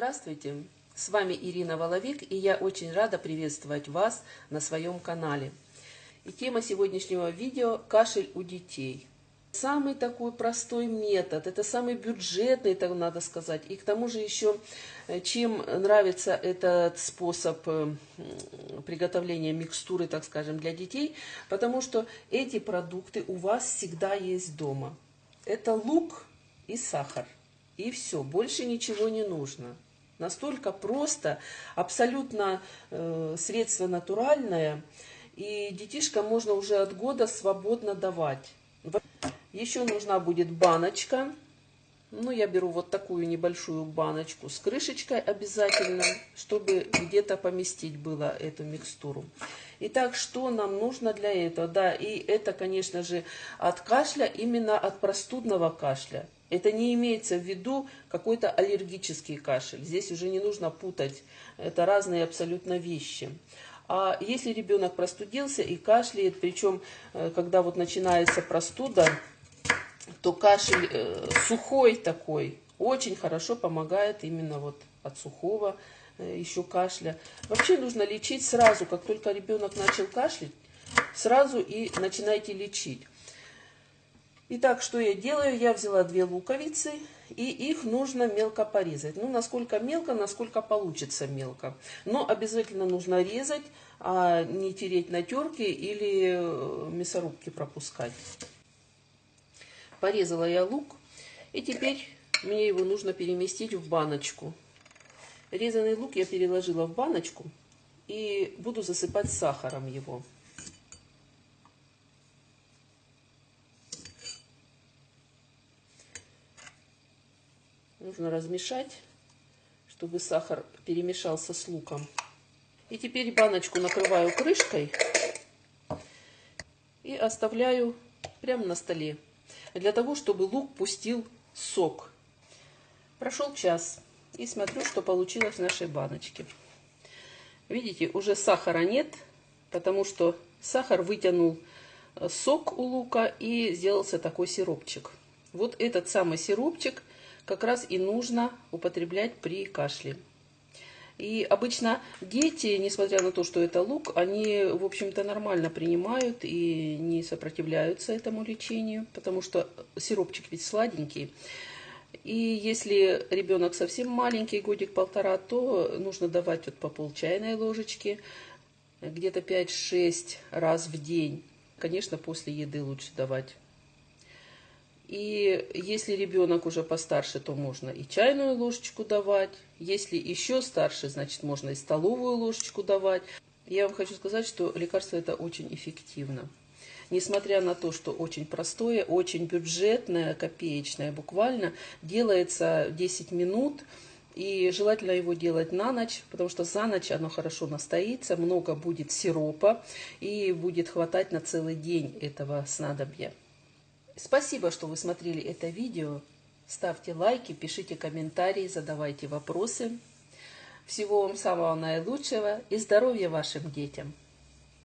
Здравствуйте, с вами Ирина Воловик, и я очень рада приветствовать вас на своем канале. И тема сегодняшнего видео – кашель у детей. Самый такой простой метод, это самый бюджетный, так надо сказать. И к тому же еще, чем нравится этот способ приготовления микстуры, так скажем, для детей, потому что эти продукты у вас всегда есть дома. Это лук и сахар. И все, больше ничего не нужно. Настолько просто, абсолютно средство натуральное, и детишкам можно уже от года свободно давать. Еще нужна будет баночка. Ну, я беру вот такую небольшую баночку с крышечкой обязательно, чтобы где-то поместить было эту микстуру. Итак, что нам нужно для этого? Да, и это, конечно же, от кашля, именно от простудного кашля. Это не имеется в виду какой-то аллергический кашель. Здесь уже не нужно путать. Это разные абсолютно вещи. А если ребенок простудился и кашляет, причем, когда вот начинается простуда, то кашель сухой такой очень хорошо помогает именно вот от сухого еще кашля. Вообще нужно лечить сразу, как только ребенок начал кашлять, сразу и начинайте лечить. Итак, что я делаю? Я взяла 2 луковицы, и их нужно мелко порезать. Ну, насколько мелко, насколько получится мелко. Но обязательно нужно резать, а не тереть на терке или мясорубки пропускать. Порезала я лук, и теперь мне его нужно переместить в баночку. Резанный лук я переложила в баночку и буду засыпать сахаром его. Нужно размешать, чтобы сахар перемешался с луком. И теперь баночку накрываю крышкой и оставляю прямо на столе, для того, чтобы лук пустил сок. Прошел час, и смотрю, что получилось в нашей баночке. Видите, уже сахара нет, потому что сахар вытянул сок у лука и сделался такой сиропчик. Вот этот самый сиропчик как раз и нужно употреблять при кашле. И обычно дети, несмотря на то, что это лук, они, в общем-то, нормально принимают и не сопротивляются этому лечению, потому что сиропчик ведь сладенький. И если ребенок совсем маленький, годик-полтора, то нужно давать вот по пол чайной ложечки, где-то 5-6 раз в день. Конечно, после еды лучше давать. И если ребенок уже постарше, то можно и чайную ложечку давать. Если еще старше, значит, можно и столовую ложечку давать. Я вам хочу сказать, что лекарство это очень эффективно. Несмотря на то, что очень простое, очень бюджетное, копеечное буквально, делается 10 минут. И желательно его делать на ночь, потому что за ночь оно хорошо настоится, много будет сиропа и будет хватать на целый день этого снадобья. Спасибо, что вы смотрели это видео. Ставьте лайки, пишите комментарии, задавайте вопросы. Всего вам самого наилучшего и здоровья вашим детям!